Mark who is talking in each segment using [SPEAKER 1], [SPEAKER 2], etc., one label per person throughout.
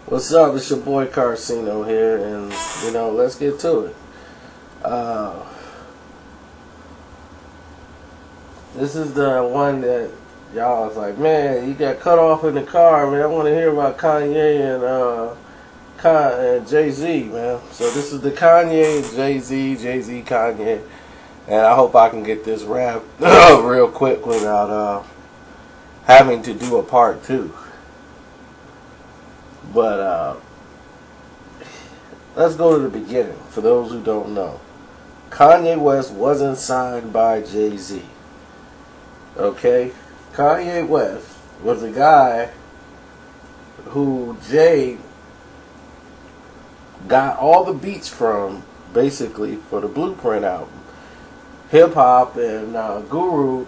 [SPEAKER 1] What's up? It's your boy Carcino here, and let's get to it. This is the one that y'all was like, man, you got cut off in the car, man. I want to hear about Kanye and Jay-Z, man. So this is the Kanye and Jay-Z, Kanye, and I hope I can get this wrapped real quick without having to do a part two. But let's go to the beginning. For those who don't know, Kanye West wasn't signed by Jay-Z. Okay? Kanye West was a guy who Jay got all the beats from, basically, for the Blueprint album. Hip Hop and Guru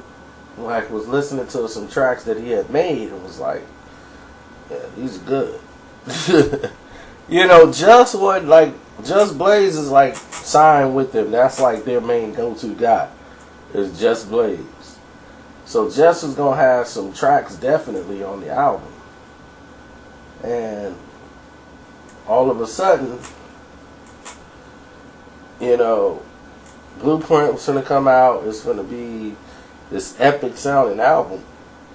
[SPEAKER 1] was listening to some tracks that he had made and was like, yeah, these are good. Just Blaze is like signed with them. That's like their main go-to guy, is Just Blaze. So Just was gonna have some tracks definitely on the album, and all of a sudden, Blueprint was gonna come out. It's gonna be this epic sounding album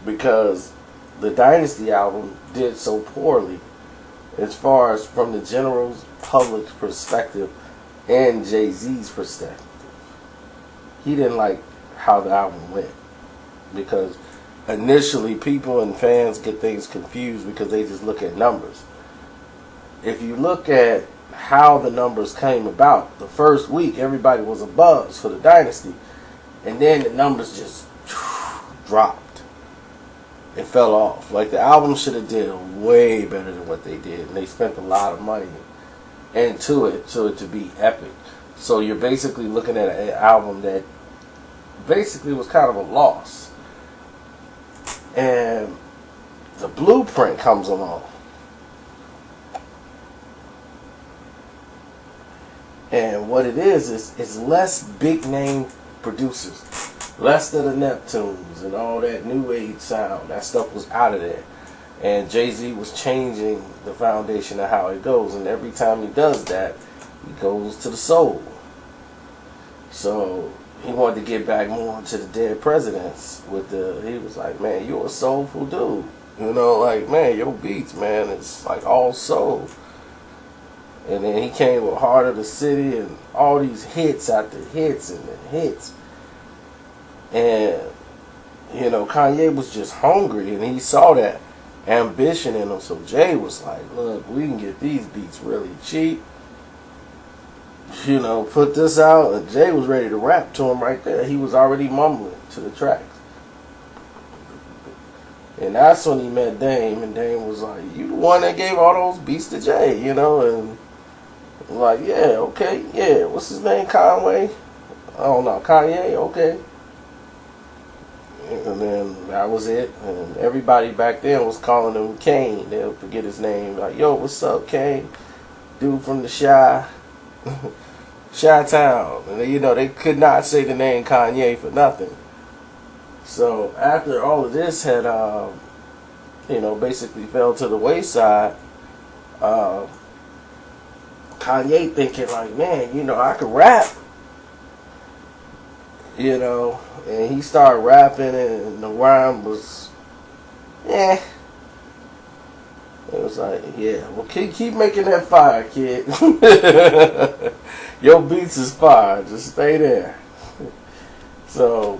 [SPEAKER 1] because the Dynasty album did so poorly as far as from the general public's perspective and Jay-Z's perspective. He didn't like how the album went because initially people and fans get things confused because they just look at numbers. If you look at how the numbers came about, the first week everybody was abuzz for the Dynasty, and then the numbers just dropped. It fell off. Like, the album should have did way better than what they did, and they spent a lot of money into it so it to be epic. So you're basically looking at an album that basically was kind of a loss. And the Blueprint comes along. And what it is less big name producers. Less of the Neptunes and all that new age sound. That stuff was out of there. And Jay-Z was changing the foundation of how it goes. And every time he does that, he goes to the soul. So he wanted to get back more to the Dead Presidents. He was like, man, you're a soulful dude. Man, your beats, man, it's like all soul. And then he came with Heart of the City and all these hits after hits and hits. And, Kanye was just hungry, and he saw that ambition in him. So Jay was like, look, we can get these beats really cheap. Put this out. And Jay was ready to rap to him right there. He was already mumbling to the tracks. And that's when he met Dame, and Dame was like, you the one that gave all those beats to Jay, and like, yeah, okay, yeah, what's his name, Conway? I don't know, Kanye, okay. And then that was it. And everybody back then was calling him Kane. They'll forget his name. Like, yo, what's up, Kane? Dude from the Chi-Town. And they could not say the name Kanye for nothing. So after all of this had, basically fell to the wayside, Kanye thinking like, man, I could rap. And he started rapping, and the rhyme was, It was like, yeah, well, keep making that fire, kid. Your beats is fire. Just stay there. So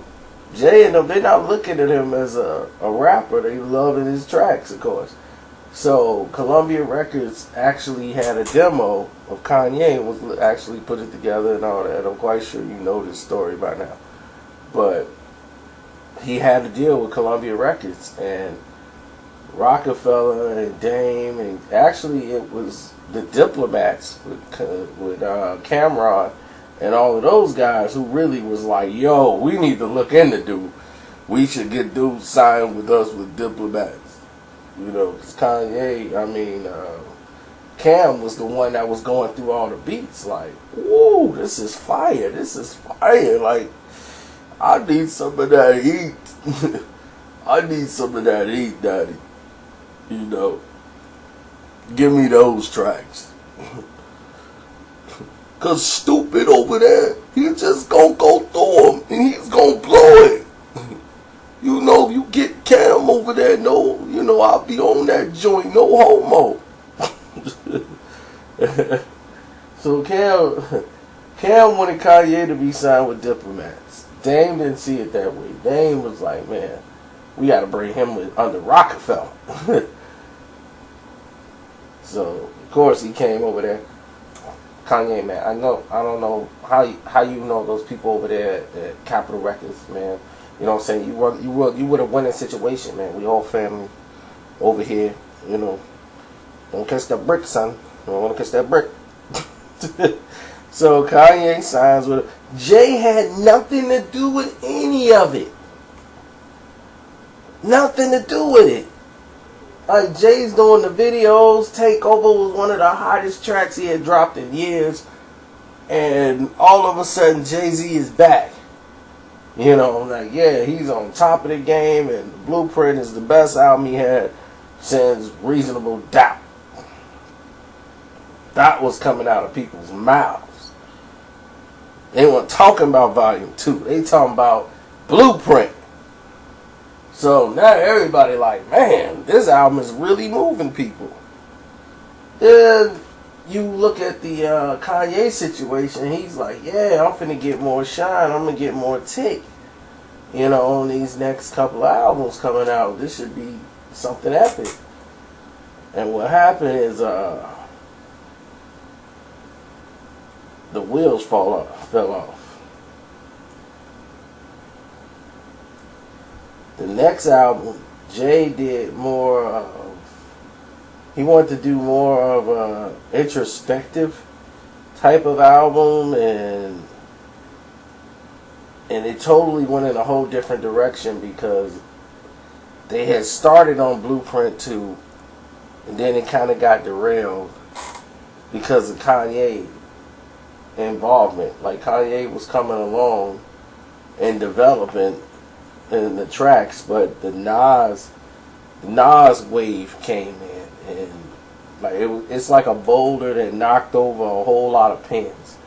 [SPEAKER 1] Jay and them, they're not looking at him as a rapper. They loving his tracks, of course. So Columbia Records actually had a demo of Kanye and was actually put it together and all that. I'm quite sure you know this story by now. But he had a deal with Columbia Records, and Roc-A-Fella and Dame, and actually it was the Diplomats with Cameron and all of those guys who really was like, yo, we need to look into dude. We should get dude signed with us with Diplomats. Because Kanye, Cam was the one that was going through all the beats. Like, whoa, this is fire. Like, I need some of that heat. I need some of that heat, daddy. Give me those tracks. Cause stupid over there, he just gonna go through them and he's gonna blow it. You know, you get Cam over there, no, you know, I'll be on that joint, no homo. So Cam wanted Kanye to be signed with Diplomats. Dame didn't see it that way. Dame was like, man, we got to bring him under Roc-A-Fella. So of course he came over there. Kanye, man, I don't know how you know those people over there at Capitol Records, man. You know what I'm saying? You would have won a situation, man. We all family over here, you know. Don't catch that brick, son. Don't want to catch that brick. So Kanye signs with her. Jay had nothing to do with any of it. Nothing to do with it. Like, Jay's doing the videos. Takeover was one of the hottest tracks he had dropped in years. And all of a sudden, Jay-Z is back. You know, like, yeah, he's on top of the game. And Blueprint is the best album he had since Reasonable Doubt. That was coming out of people's mouths. They weren't talking about Volume 2. They talking about Blueprint. So now everybody like, man, this album is really moving people. Then you look at the Kanye situation. He's like, yeah, I'm finna get more shine. I'm gonna get more tick. You know, on these next couple of albums coming out. This should be something epic. And what happened is the wheels fell off. The next album, Jay did more of, he wanted to do more of a introspective type of album, and it totally went in a whole different direction because they had started on Blueprint 2, and then it kind of got derailed because of Kanye involvement. Like, Kanye was coming along and developing in the tracks, but the Nas wave came in, and like it's like a boulder that knocked over a whole lot of pins,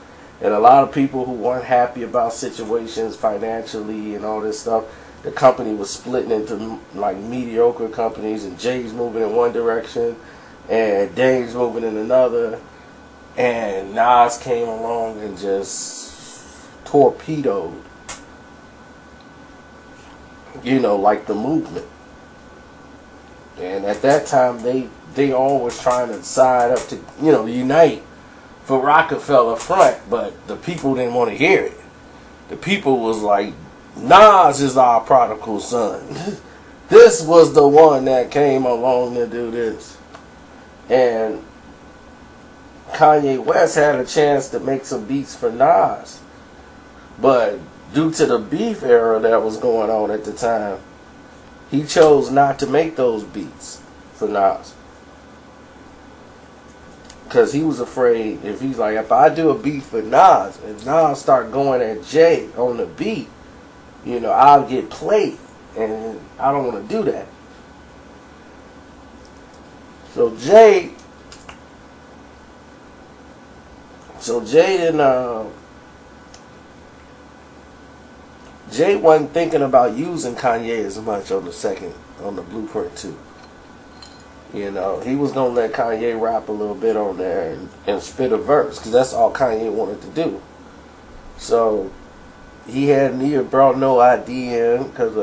[SPEAKER 1] and a lot of people who weren't happy about situations financially and all this stuff. The company was splitting into like mediocre companies, and Jay's moving in one direction, and Dame's moving in another, and Nas came along and just torpedoed, you know, like the movement. And at that time, they all was trying to side up to, you know, unite for Roc-A-Fella front, but the people didn't want to hear it. The people was like, Nas is our prodigal son. This was the one that came along to do this. And Kanye West had a chance to make some beats for Nas, but due to the beef era that was going on at the time, he chose not to make those beats for Nas. Because he was afraid, if I do a beat for Nas, and Nas start going at Jay on the beat, you know, I'll get played. And I don't want to do that. So Jay didn't, Jay wasn't thinking about using Kanye as much on the Blueprint 2. You know, he was going to let Kanye rap a little bit on there and spit a verse, because that's all Kanye wanted to do. So he had brought no ID in, because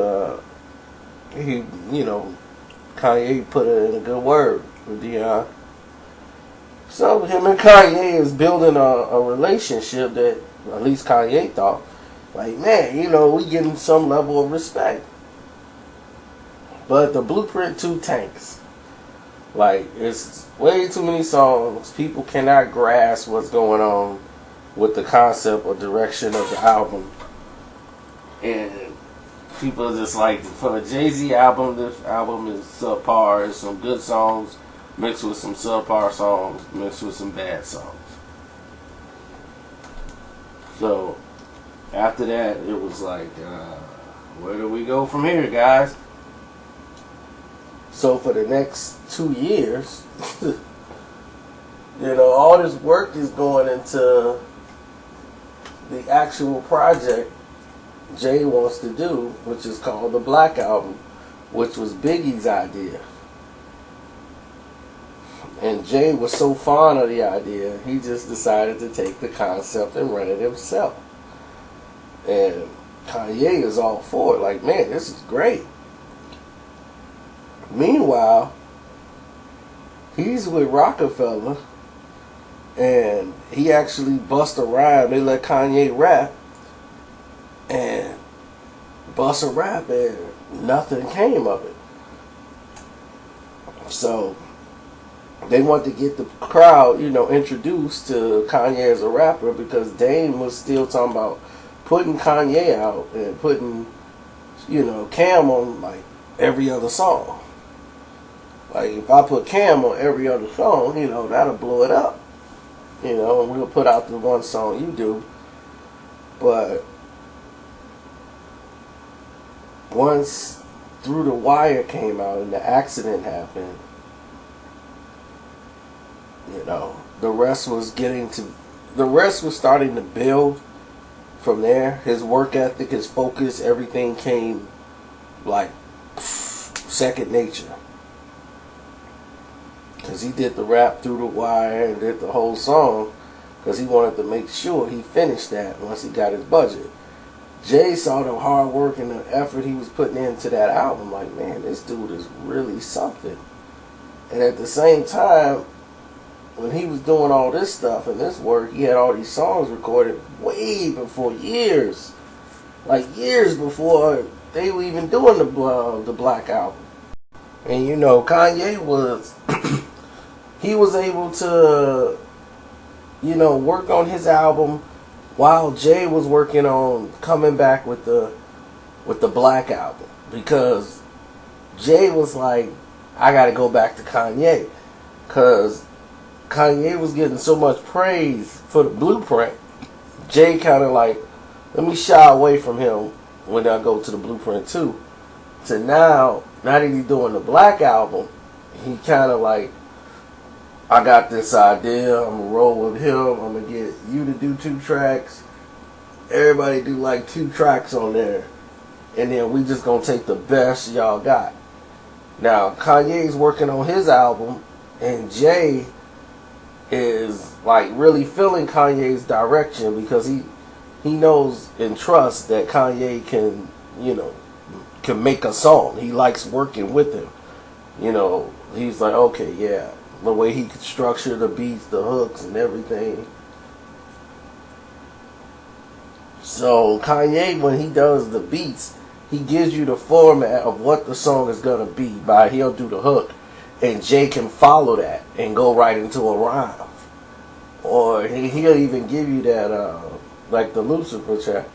[SPEAKER 1] Kanye put in a good word with Deion. So him and Kanye is building a relationship that at least Kanye thought, like, man, you know, we getting some level of respect. But the Blueprint 2 tanks. Like, it's way too many songs. People cannot grasp what's going on with the concept or direction of the album. And people are just like, for a Jay-Z album, this album is subpar. It's some good songs mixed with some subpar songs, mixed with some bad songs. So after that, it was like, where do we go from here, guys? So for the next 2 years, You know, all this work is going into the actual project Jay wants to do, which is called the Black Album, which was Biggie's idea. And Jay was so fond of the idea, he just decided to take the concept and run it himself. And Kanye is all for it, like, man, this is great. Meanwhile, he's with Roc-A-Fella, and he actually bust a rhyme. They let Kanye rap, and bust a rap, and nothing came of it. So they want to get the crowd, you know, introduced to Kanye as a rapper, because Dame was still talking about putting Kanye out and putting, you know, Cam on like every other song. Like, if I put Cam on every other song, you know, that'll blow it up. You know, and we'll put out the one song you do. But once Through the Wire came out and the accident happened, you know, the rest was starting to build from there. His work ethic, his focus, everything came like second nature. Because he did the rap Through the Wire and did the whole song because he wanted to make sure he finished that once he got his budget. Jay saw the hard work and the effort he was putting into that album. Like, man, this dude is really something. And at the same time, when he was doing all this stuff and this work, he had all these songs recorded way before years. Like years before they were even doing the Black Album. And you know, Kanye was... he was able to, you know, work on his album while Jay was working on coming back with the Black Album, because Jay was like, I got to go back to Kanye, because Kanye was getting so much praise for the Blueprint. Jay kind of like, let me shy away from him when I go to the Blueprint 2. So now that he's doing the Black Album, he kind of like, I got this idea, I'm going to roll with him, I'm going to get you to do 2 tracks, everybody do like 2 tracks on there, and then we just going to take the best y'all got. Now, Kanye's working on his album, and Jay is like really feeling Kanye's direction, because he knows and trusts that Kanye can, you know, can make a song. He likes working with him. You know, he's like, okay, yeah. The way he could structure the beats, the hooks, and everything. So Kanye, when he does the beats, he gives you the format of what the song is gonna be. By he'll do the hook, and Jay can follow that and go right into a rhyme, or he'll even give you that like the Lucifer track.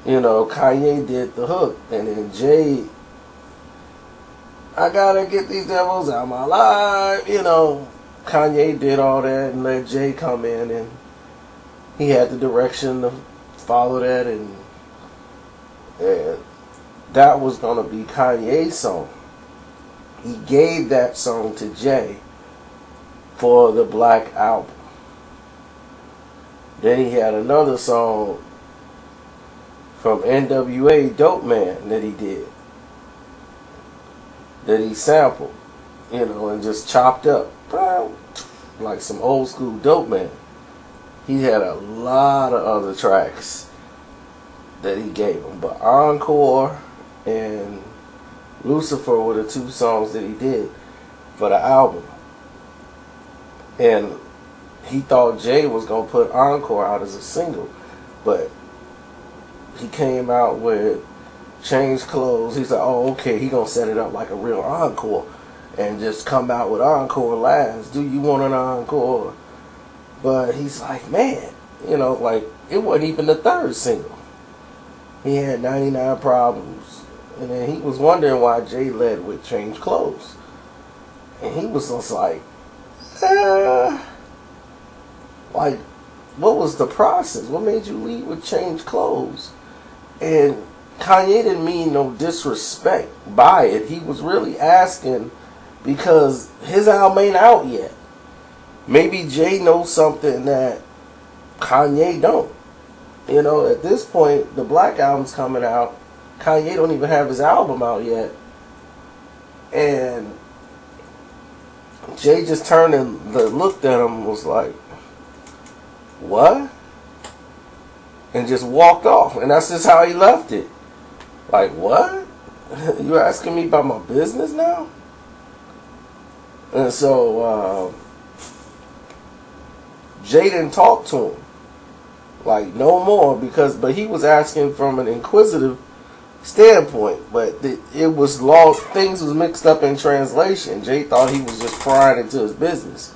[SPEAKER 1] You know, Kanye did the hook, and then Jay, I gotta get these devils out of my life. You know, Kanye did all that and let Jay come in, and he had the direction to follow that, and that was gonna be Kanye's song. He gave that song to Jay for the Black Album. Then he had another song from NWA, Dope Man, that he did, that he sampled, you know, and just chopped up like some old school Dope Man. He had a lot of other tracks that he gave him, but Encore and Lucifer were the 2 songs that he did for the album. And he thought Jay was gonna put Encore out as a single, but he came out with Change Clothes. He said, oh, okay, he gonna set it up like a real encore and just come out with Encore last. Do you want an encore? But he's like, man, you know, like, it wasn't even the 3rd single. He had 99 Problems. And then he was wondering why Jay led with Change Clothes. And he was just like, what was the process? What made you lead with Change Clothes? And Kanye didn't mean no disrespect by it. He was really asking because his album ain't out yet. Maybe Jay knows something that Kanye don't. You know, at this point, the Black Album's coming out. Kanye don't even have his album out yet. And Jay just turned and looked at him and was like, what? And just walked off. And that's just how he left it. Like, what? You asking me about my business now? And so, Jay didn't talk to him. Like, no more. But he was asking from an inquisitive standpoint. But it was lost. Things was mixed up in translation. Jay thought he was just prying into his business.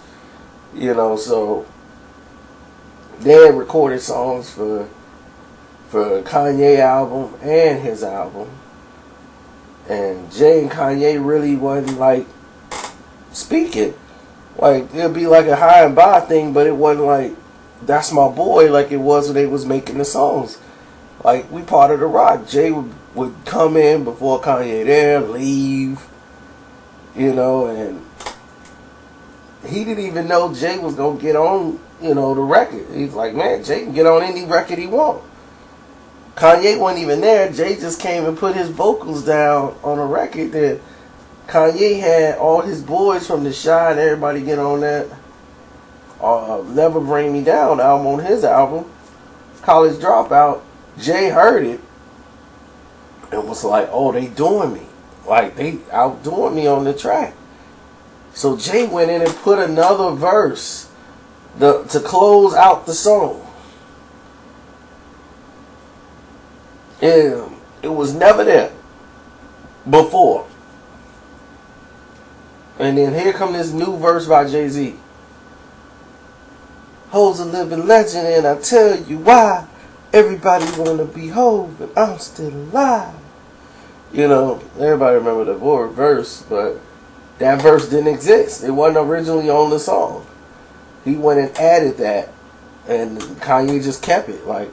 [SPEAKER 1] You know, so they had recorded songs for Kanye album and his album. And Jay and Kanye really wasn't like speaking. Like, it'd be like a high and by thing, but it wasn't like, that's my boy, like it was when they was making the songs. Like, we part of the Roc. Jay would come in before Kanye there, leave, you know, and he didn't even know Jay was going to get on, you know, the record. He's like, man, Jay can get on any record he wants. Kanye wasn't even there. Jay just came and put his vocals down on a record that Kanye had all his boys from The Shy and everybody get on that Never Bring Me Down album on his album, College Dropout. Jay heard it and was like, oh, they doing me. Like, they outdoing me on the track. So Jay went in and put another verse to close out the song. And it was never there before. And then here come this new verse by Jay-Z. Ho's a living legend, and I tell you why. Everybody wanna be Ho, but I'm still alive. You know, everybody remember the verse, but that verse didn't exist. It wasn't originally on the song. He went and added that, and Kanye just kept it. Like,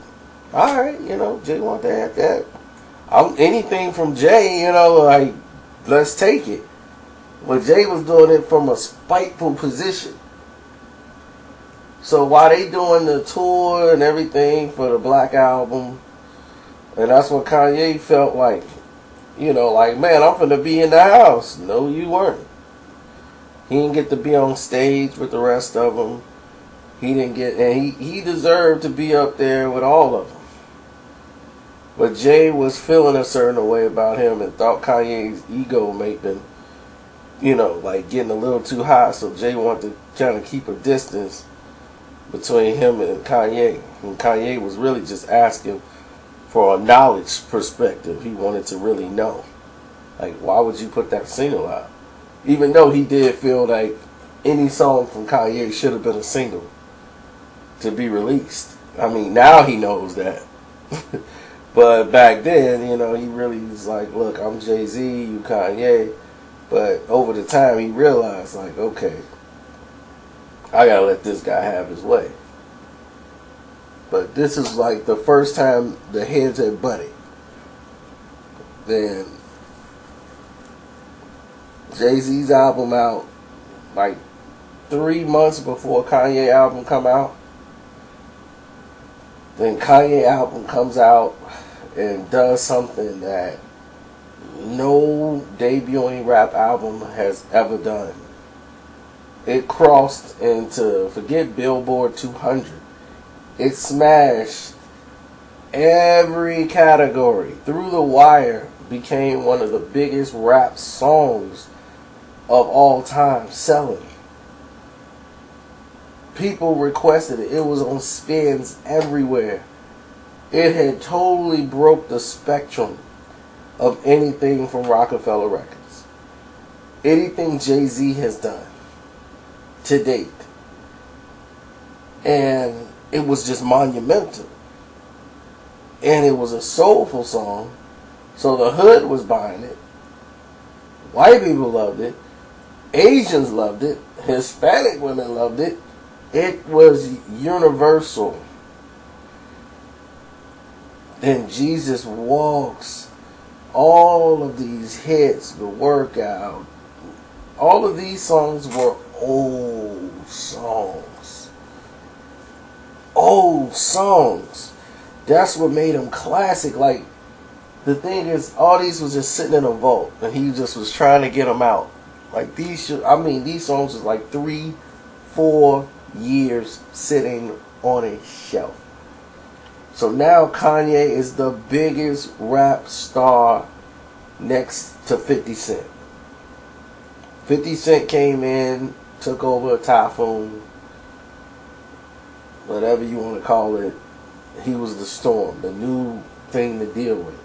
[SPEAKER 1] all right, you know, Jay want to add that. Anything from Jay, you know, like, let's take it. But Jay was doing it from a spiteful position. So while they doing the tour and everything for the Black Album, and that's what Kanye felt like, you know, like, man, I'm finna be in the house. No, you weren't. He didn't get to be on stage with the rest of them. He didn't get, and he deserved to be up there with all of them. But Jay was feeling a certain way about him and thought Kanye's ego may have been, you know, like getting a little too high. So Jay wanted to kind of keep a distance between him and Kanye. And Kanye was really just asking for a knowledge perspective. He wanted to really know. Like, why would you put that single out? Even though he did feel like any song from Kanye should have been a single to be released. I mean, now he knows that. But back then, you know, he really was like, look, I'm Jay-Z, you Kanye. But over the time, he realized, like, okay, I gotta let this guy have his way. But this is like the first time the heads had butted. Then Jay-Z's album out like 3 months before Kanye album come out. Then Kanye album comes out and does something that no debuting rap album has ever done. It crossed into, forget Billboard 200. It smashed every category. Through the Wire became one of the biggest rap songs of all time selling. People requested it. It was on spins everywhere. It had totally broke the spectrum of anything from Roc-A-Fella Records. Anything Jay-Z has done to date. And it was just monumental. And it was a soulful song. So the hood was buying it. White people loved it. Asians loved it. Hispanic women loved it. It was universal. Then Jesus Walks, all of these hits, The Workout, all of these songs were old songs. Old songs. That's what made them classic. Like, the thing is, all these was just sitting in a vault, and he just was trying to get them out. Like, these songs was like 3-4 years sitting on a shelf. So now Kanye is the biggest rap star next to 50 Cent. 50 Cent came in, took over a typhoon, whatever you want to call it. He was the storm, the new thing to deal with.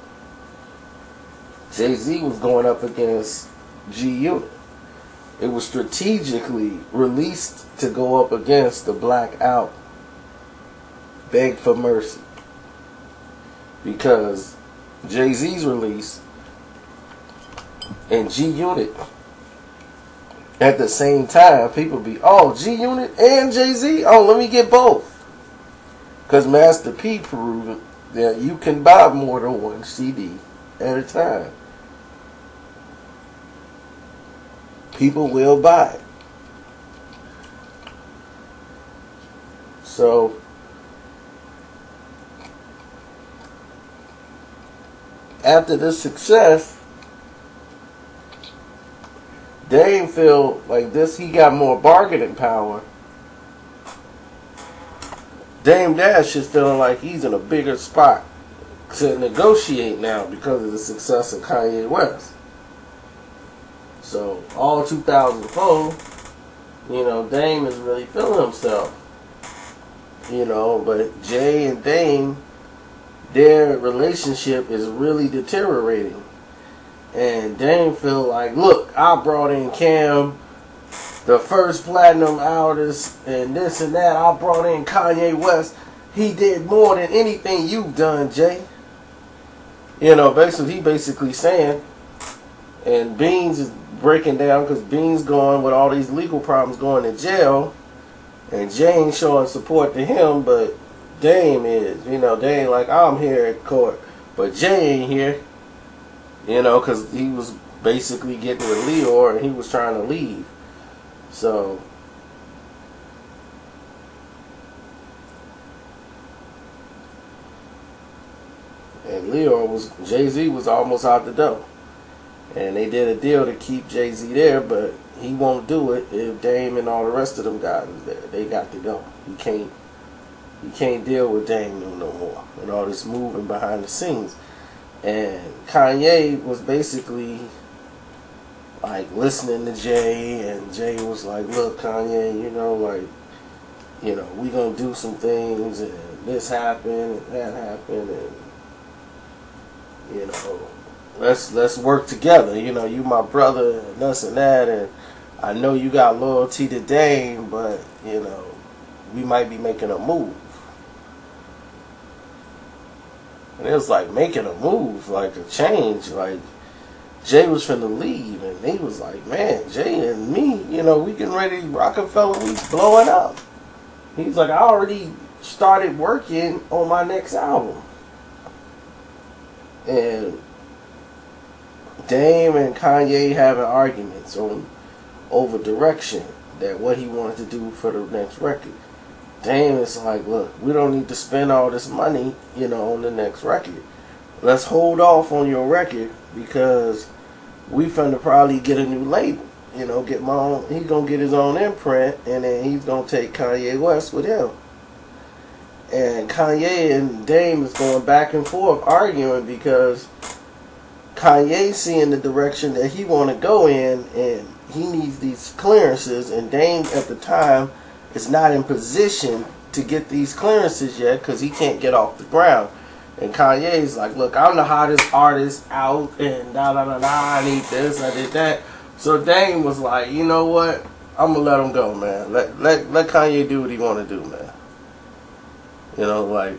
[SPEAKER 1] Jay-Z was going up against G-Unit. It was strategically released to go up against the Black Album, Beg for Mercy. Because Jay-Z's release and G-Unit at the same time, people be, oh, G-Unit and Jay-Z? Oh, let me get both. Because Master P proved that you can buy more than one CD at a time. People will buy it. So, after this success, Dame feel like this, he got more bargaining power. Dame Dash is feeling like he's in a bigger spot to negotiate now because of the success of Kanye West. So, all 2004, Dame is really feeling himself. But Jay and Dame, their relationship is really deteriorating. And Dame feel like, look, I brought in Cam, the first platinum artist, and this and that. I brought in Kanye West. He did more than anything you've done, Jay. He basically saying, and Beans is breaking down because Beans going with all these legal problems going to jail, and Jay ain't showing support to him, but Dame is. Dame like, I'm here at court, but Jay ain't here. Because he was basically getting with Leor and he was trying to leave. So, and Jay-Z was almost out the door. And they did a deal to keep Jay-Z there, but he won't do it if Dame and all the rest of them guys is there. They got to go. He can't deal with Dame no more. And all this moving behind the scenes. And Kanye was basically like listening to Jay, and Jay was like, look, Kanye, we gonna do some things, and this happened, and that happened, and let's work together. You my brother, and this and that, and I know you got loyalty to Dame, but we might be making a move. And it was like making a move, like a change. Like, Jay was finna leave, and he was like, man, Jay and me, we getting ready, Roc-A-Fella, we blowing up. He's like, I already started working on my next album. And Dame and Kanye having arguments over direction, that what he wanted to do for the next record. Dame is like, look, we don't need to spend all this money, on the next record. Let's hold off on your record because we finna probably get a new label. Get my own. He's gonna get his own imprint, and then he's gonna take Kanye West with him. And Kanye and Dame is going back and forth arguing because Kanye seeing the direction that he want to go in, and he needs these clearances, and Dame at the time is not in position to get these clearances yet because he can't get off the ground. And Kanye's like, look, I'm the hottest artist out, and I need this, I did that. So Dame was like, you know what? I'm gonna let him go, man. Let Kanye do what he want to do, man. Like,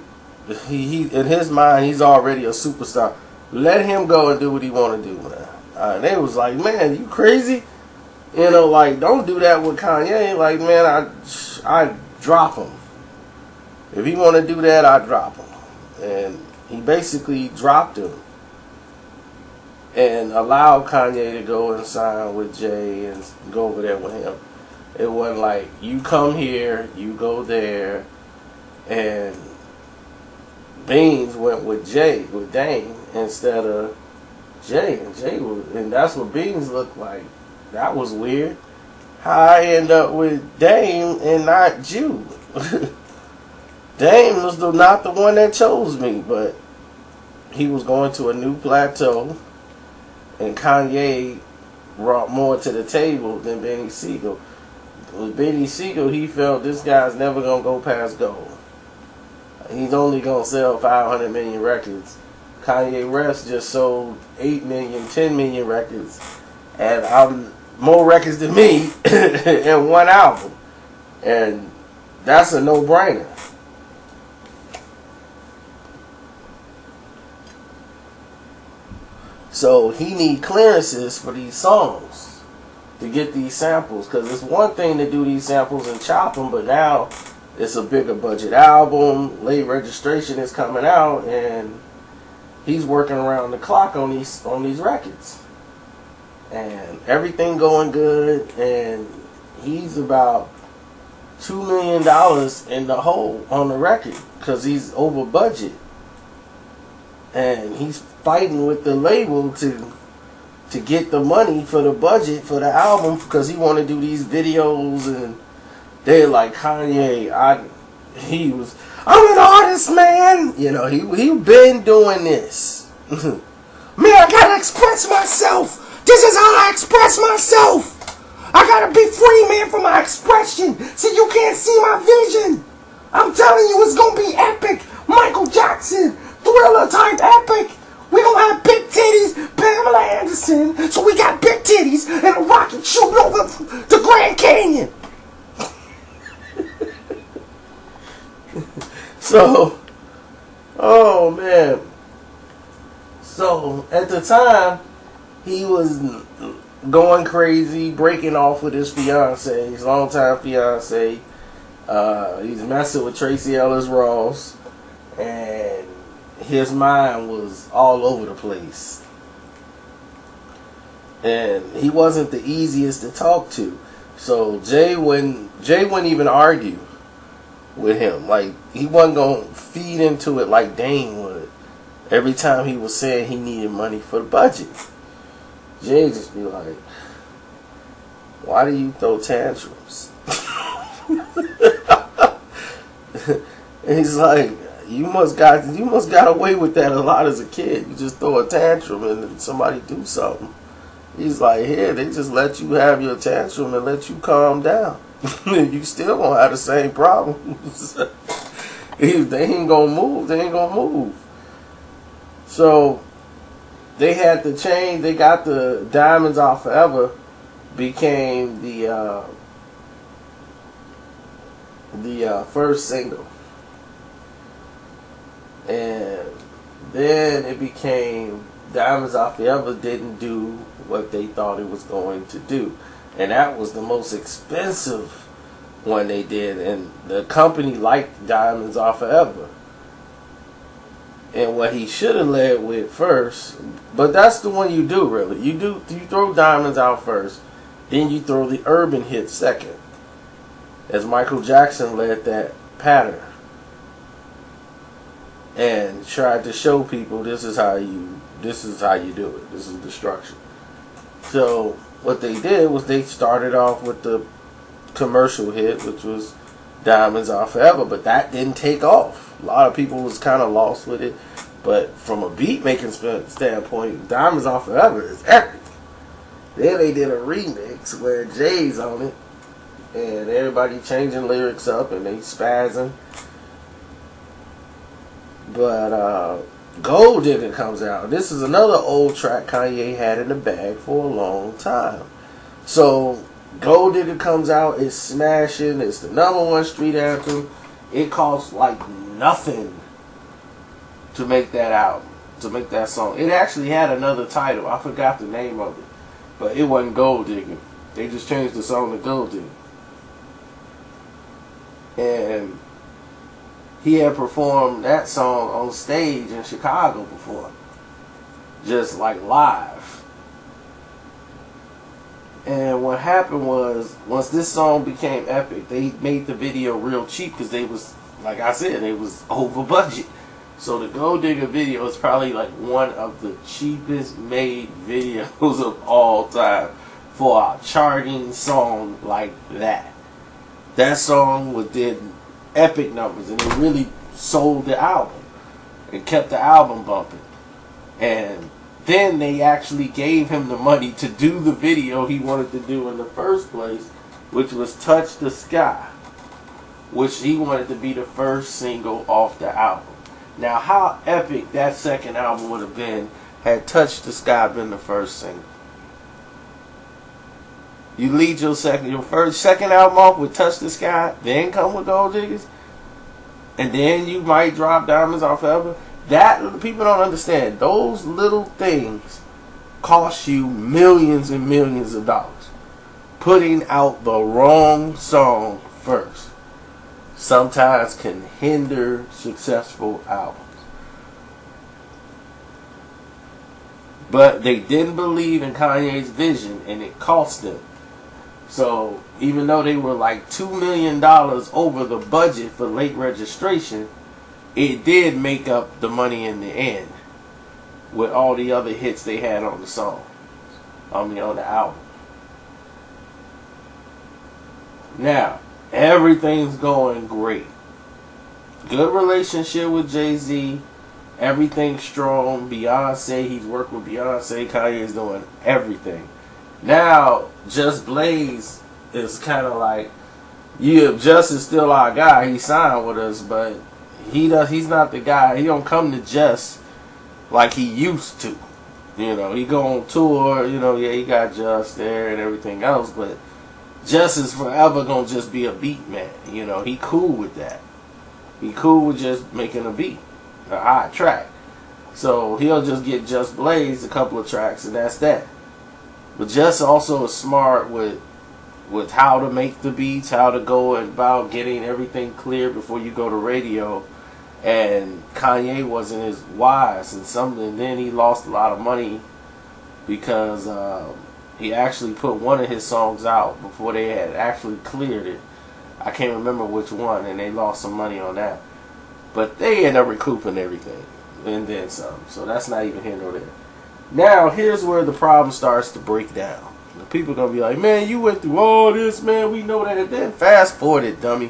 [SPEAKER 1] he in his mind, he's already a superstar. Let him go and do what he want to do, man. And they was like, man, you crazy? Like, don't do that with Kanye. Like, man, I drop him. If he want to do that, I drop him. And he basically dropped him and allowed Kanye to go and sign with Jay and go over there with him. It wasn't like, you come here, you go there, and Beans went with Dame instead of Jay, and that's what Beans looked like. That was weird. How I end up with Dame and not Jew? Dame was not the one that chose me, but he was going to a new plateau, and Kanye brought more to the table than Benny Siegel. With Benny Siegel, he felt this guy's never gonna go past gold. He's only gonna sell 500 million records. Kanye West just sold 8 million, 10 million records, and I'm more records than me in one album, and that's a no-brainer. So he need clearances for these songs to get these samples, because it's one thing to do these samples and chop them, but now it's a bigger budget album, late registration is coming out, and he's working around the clock on these records, and everything going good, and he's about $2 million in the hole on the record because he's over budget, and he's fighting with the label to get the money for the budget for the album, because he want to do these videos, and they're like, Kanye, I'm an artist, man. You know, he been doing this. Man, I gotta express myself. This is how I express myself. I gotta be free, man, for my expression. See, you can't see my vision. I'm telling you, it's gonna be epic. Michael Jackson, Thriller type epic. We gonna have big titties, Pamela Anderson. So we got big titties and a rocket shooting over the Grand Canyon. So, oh man. So at the time, he was going crazy, breaking off with his fiance, his longtime fiance. He's messing with Tracy Ellis Ross, and his mind was all over the place. And he wasn't the easiest to talk to. So Jay wouldn't even argue with him. Like, he wasn't gonna feed into it like Dane would. Every time he was saying he needed money for the budget, Jay just be like, why do you throw tantrums? And he's like, you must got away with that a lot as a kid. You just throw a tantrum and then somebody do something. He's like, here, they just let you have your tantrum and let you calm down. You still gonna have the same problems. If they ain't gonna move, they ain't gonna move. So they had to change. They got the Diamonds Are Forever became the first single, and then it became Diamonds Are Forever didn't do what they thought it was going to do, and that was the most expensive one they did, and the company liked Diamonds Are Forever. And what he should have led with first, but that's the one you do really. You throw Diamonds out first, then you throw the urban hit second, as Michael Jackson led that pattern and tried to show people this is how you do it. This is the structure. So what they did was they started off with the commercial hit, which was Diamonds Are Forever, but that didn't take off. A lot of people was kind of lost with it, but from a beat making standpoint, Diamonds Are Forever is epic. Then they did a remix where Jay's on it, and everybody changing lyrics up and they spazzing. But Gold Digger comes out. This is another old track Kanye had in the bag for a long time. So Gold Digger comes out, it's smashing, it's the #1 street anthem. It costs like nothing to make that album, to make that song. It actually had another title, I forgot the name of it, but it wasn't Gold Digger. They just changed the song to Gold Digger. And he had performed that song on stage in Chicago before, just like live. And what happened was, once this song became epic, they made the video real cheap because they was, like I said, they was over budget. So the Gold Digger video is probably like one of the cheapest made videos of all time for a charting song like that. That song did epic numbers, and it really sold the album and kept the album bumping. And then they actually gave him the money to do the video he wanted to do in the first place, which was Touch the Sky, which he wanted to be the first single off the album. Now, how epic that second album would have been had Touch the Sky been the first single. You lead your second album off with Touch the Sky, then come with Gold Diggers, and then you might drop Diamonds Are Forever. That, people don't understand. Those little things cost you millions and millions of dollars. Putting out the wrong song first sometimes can hinder successful albums. But they didn't believe in Kanye's vision, and it cost them. So even though they were like $2 million over the budget for late registration, it did make up the money in the end with all the other hits they had on the song, on the album. Now, everything's going great. Good relationship with Jay-Z. Everything's strong. Beyonce, he's working with Beyonce. Kanye's doing everything. Now, Just Blaze is kind of like, yeah, Just is still our guy. He signed with us, but he's not the guy. He don't come to Just like he used to. You know, he go on tour, you know, yeah, he got Just there and everything else, but Just is forever gonna just be a beat man. You know, he cool with that. He cool with just making a beat, a hot track. So he'll just get Just Blaze a couple of tracks and that's that. But Just also is smart with how to make the beats, how to go about getting everything clear before you go to radio. And Kanye wasn't as wise, and then he lost a lot of money because he actually put one of his songs out before they had actually cleared it. I can't remember which one, and they lost some money on that. But they ended up recouping everything and then some. So that's not even here nor there. Now, here's where the problem starts to break down. The people are going to be like, man, you went through all this, man. We know that. Then fast forward it, dummy.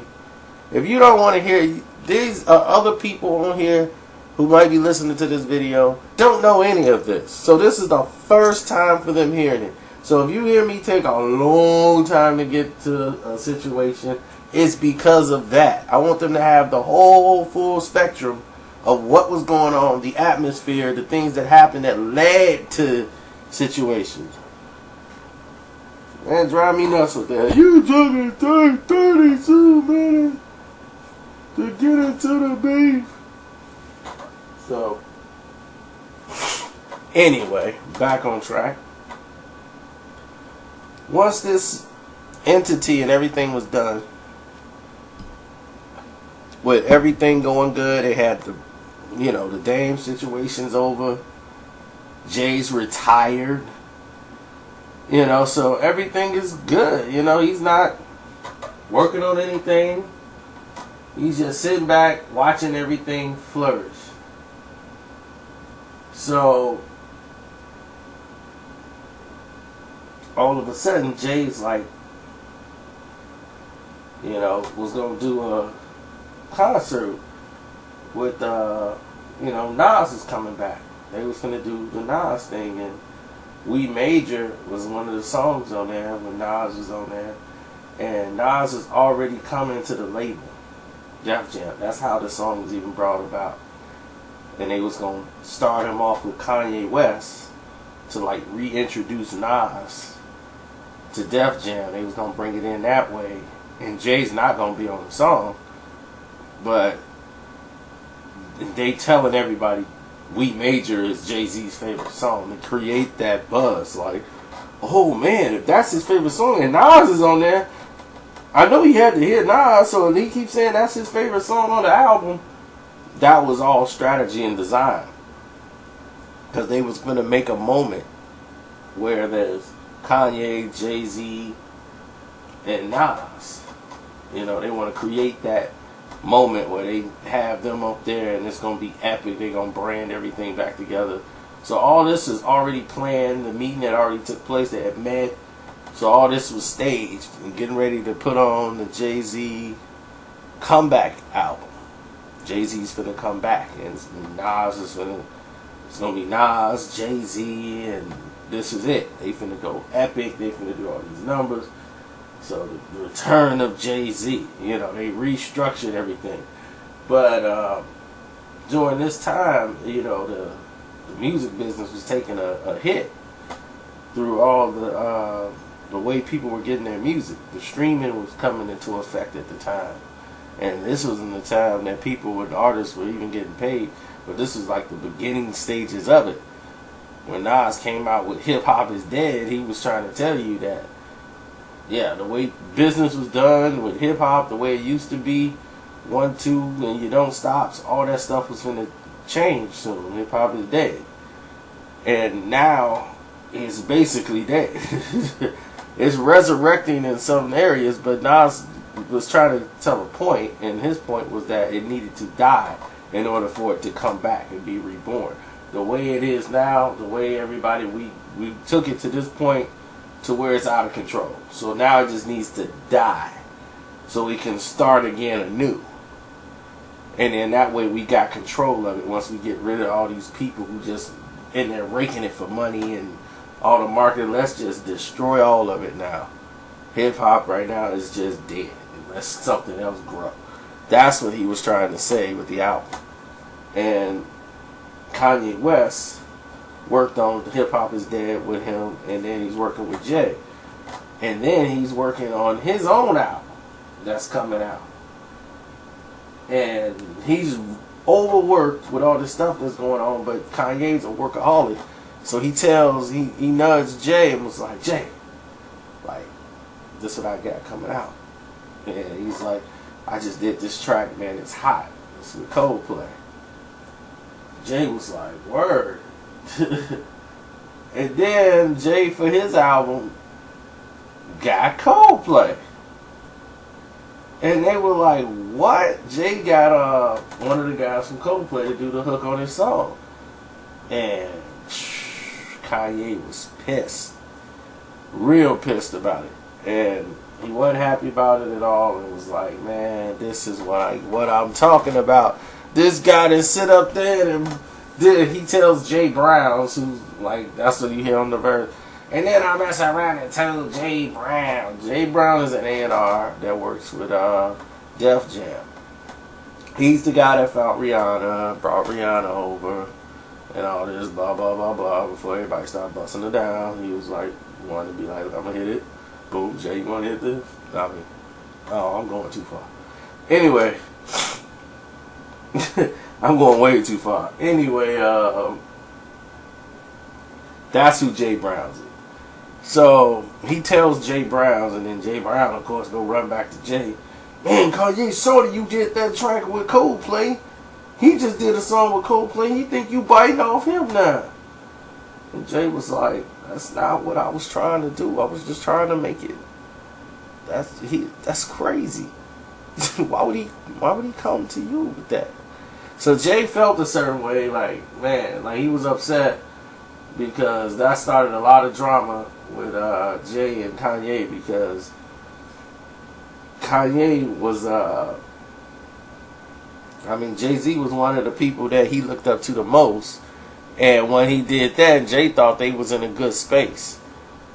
[SPEAKER 1] If you don't want to hear, these are other people on here who might be listening to this video, don't know any of this. So this is the first time for them hearing it. So if you hear me take a long time to get to a situation, it's because of that. I want them to have the whole full spectrum of what was going on, the atmosphere, the things that happened that led to situations. Man, drive me nuts with that. You took it 32 minutes to get into the beef. So, anyway, back on track. Once this entity and everything was done, with everything going good, they had the Dame situation's over. Jay's retired. So everything is good. He's not working on anything. He's just sitting back, watching everything flourish. So, all of a sudden, Jay's like, was going to do a concert with, Nas is coming back. They was going to do the Nas thing, and We Major was one of the songs on there when Nas was on there. And Nas is already coming to the label, Def Jam. That's how the song was even brought about. And they was going to start him off with Kanye West to like reintroduce Nas to Def Jam. They was going to bring it in that way. And Jay's not going to be on the song. But they telling everybody We Major is Jay-Z's favorite song to create that buzz. Like, oh man, if that's his favorite song and Nas is on there, I know he had to hear Nas, so he keeps saying that's his favorite song on the album. that was all strategy and design, because they was going to make a moment where there's Kanye, Jay-Z, and Nas. You know, they want to create that moment where they have them up there and it's going to be epic. They're going to brand everything back together. So all this is already planned. The meeting that already took place, they had met. So all this was staged and getting ready to put on the Jay-Z comeback album. Jay-Z's finna come back, and Nas is finna, it's gonna be Nas, Jay-Z, and this is it. They finna go epic. They finna do all these numbers. So the return of Jay-Z, you know, they restructured everything. But during this time, you know, the music business was taking a hit through all the way people were getting their music. The streaming was coming into effect at the time. And this was in the time that people and artists were even getting paid. But this was like the beginning stages of it. When Nas came out with Hip Hop Is Dead, he was trying to tell you that, yeah, the way business was done with hip hop, the way it used to be, 1, 2, and you don't stop, so all that stuff was going to change soon. Hip Hop Is Dead. And now it's basically dead. It's resurrecting in some areas, but Nas was trying to tell a point, and his point was that it needed to die in order for it to come back and be reborn. The way it is now, the way everybody, we took it to this point to where it's out of control. So now it just needs to die so we can start again anew. And then that way we got control of it once we get rid of all these people who just in there raking it for money and all the marketing. Let's just destroy all of it now. Hip hop right now is just dead. Let something else grow. That's what he was trying to say with the album. And Kanye West worked on Hip Hop Is Dead with him, and then he's working with Jay. And then he's working on his own album that's coming out. And he's overworked with all this stuff that's going on, but Kanye's a workaholic. So he nudged Jay and was like, Jay, like, this is what I got coming out. And he's like, I just did this track, man, it's hot. It's with Coldplay. Jay was like, word. And then Jay, for his album, got Coldplay. And they were like, what? Jay got one of the guys from Coldplay to do the hook on his song. And Kanye was pissed. Real pissed about it. And he wasn't happy about it at all, and was like, man, this is what I'm talking about. This guy that sit up there and he tells Jay Brown, who's like, that's what you hear on the verse. And then I mess around and tell Jay Brown. Jay Brown is an A&R that works with Def Jam. He's the guy that found Rihanna, brought Rihanna over, and all this blah blah blah blah. Before everybody started busting it down, he was like, wanted to be like, I'm gonna hit it. Boom, Jay, you want to hit this? I mean, oh, I'm going too far. Anyway, I'm going way too far. Anyway, that's who Jay Brown's is. So he tells Jay Brown's, and then Jay Brown, of course, go run back to Jay. Man, Kanye saw that you did that track with Coldplay. He just did a song with Coldplay. He think you biting off him now. And Jay was like, that's not what I was trying to do. I was just trying to make it. That's crazy. Why would he come to you with that? So Jay felt a certain way, like, man, like he was upset because that started a lot of drama with Jay and Kanye, because Kanye was Jay-Z was one of the people that he looked up to the most. And when he did that, Jay thought they was in a good space.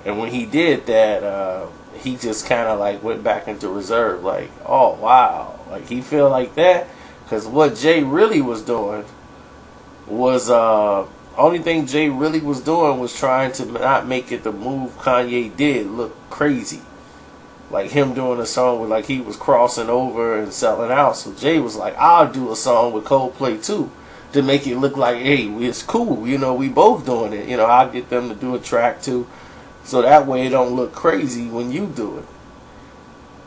[SPEAKER 1] And when he did that, he just kind of like went back into reserve. Like, oh, wow. Like, he feel like that? Because what Jay really was doing was, only thing Jay really was doing was trying to not make it the move Kanye did look crazy. Like him doing a song with, like, he was crossing over and selling out. So Jay was like, I'll do a song with Coldplay too, to make it look like, hey, it's cool, you know, we both doing it. You know, I'll get them to do a track too, so that way it don't look crazy when you do it.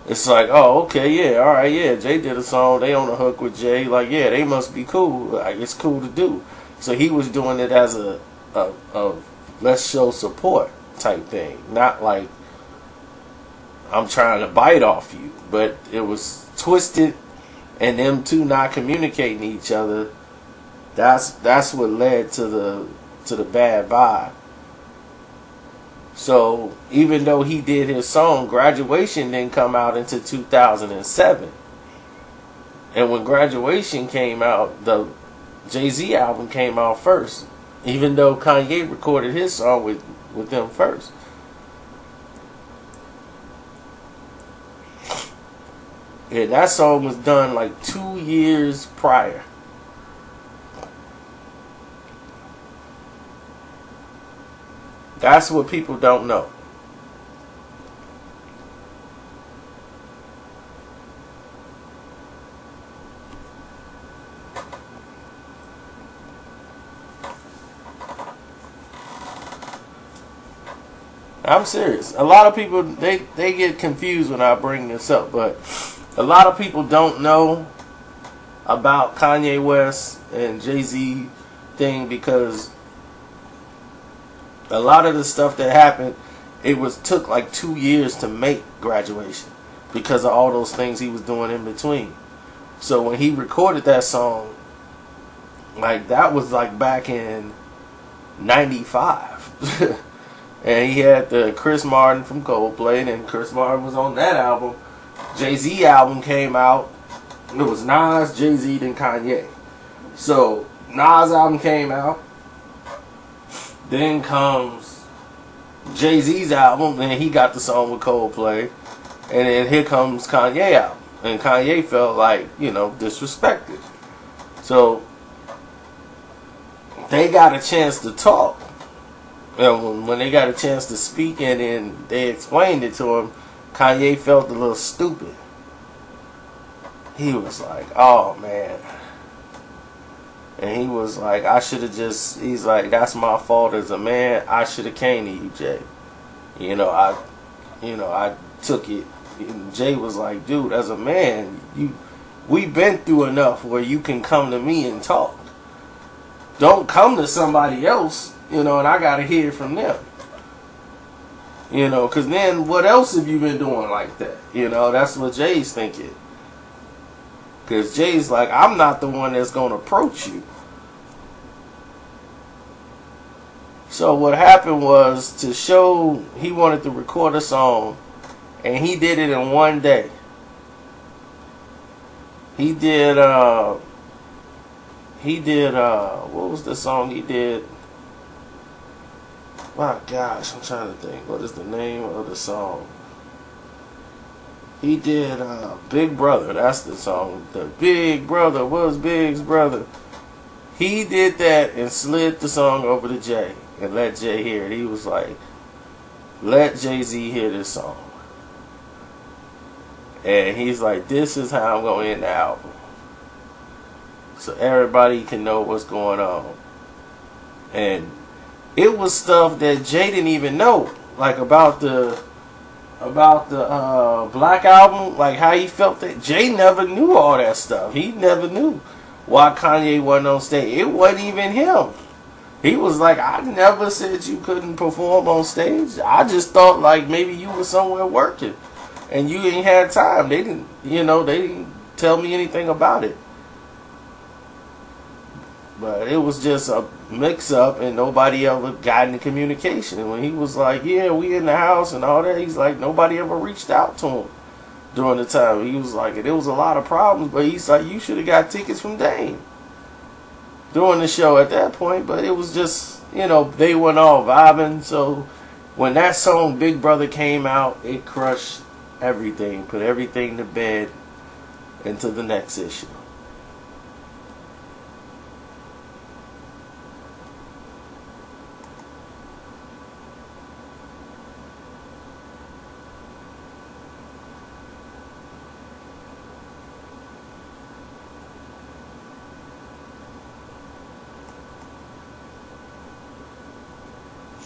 [SPEAKER 1] It's like, oh, okay, yeah, all right, yeah, Jay did a song, they on the hook with Jay, like, yeah, they must be cool, like, it's cool to do. So he was doing it as a let's show support type thing, not like I'm trying to bite off you, but it was twisted, and them two not communicating to each other. That's what led to the bad vibe. So even though he did his song, Graduation didn't come out until 2007. And when Graduation came out, the Jay-Z album came out first. Even though Kanye recorded his song with them first. Yeah, that song was done like 2 years prior. That's what people don't know. I'm serious. A lot of people, they get confused when I bring this up, but a lot of people don't know about Kanye West and Jay-Z thing because a lot of the stuff that happened, it took like 2 years to make Graduation because of all those things he was doing in between. So when he recorded that song, like that was like back in '95. And he had the Chris Martin from Coldplay, and Chris Martin was on that album. Jay-Z album came out. It was Nas, Jay-Z, then Kanye. So Nas album came out. Then comes Jay-Z's album, and he got the song with Coldplay. And then here comes Kanye album. And Kanye felt like, disrespected. So they got a chance to talk. And when they got a chance to speak and then they explained it to him, Kanye felt a little stupid. He was like, oh man. And he was like, he's like, that's my fault as a man. I should have came to you, Jay. I took it. And Jay was like, dude, as a man, we've been through enough where you can come to me and talk. Don't come to somebody else. And I got to hear from them. Because then what else have you been doing like that? That's what Jay's thinking. Because Jay's like, I'm not the one that's going to approach you. So what happened was, to show he wanted to record a song, and he did it in one day. He did, what was the song he did? My gosh, I'm trying to think. What is the name of the song? He did Big Brother. That's the song. The Big Brother was Big's brother. He did that and slid the song over to Jay and let Jay hear it. He was like, let Jay-Z hear this song. And he's like, this is how I'm going to end the album. So everybody can know what's going on. And it was stuff that Jay didn't even know, like about the Black Album, like how he felt that. Jay never knew all that stuff. He never knew why Kanye wasn't on stage. It wasn't even him. He was like, I never said you couldn't perform on stage. I just thought like maybe you were somewhere working and you ain't had time. They didn't tell me anything about it. But it was just a mix-up, and nobody ever got into communication. And when he was like, yeah, we in the house and all that, he's like, nobody ever reached out to him during the time. He was like, there was a lot of problems, but he's like, you should have got tickets from Dame during the show at that point. But it was just, they weren't all vibing. So when that song Big Brother came out, it crushed everything, put everything to bed into the next issue.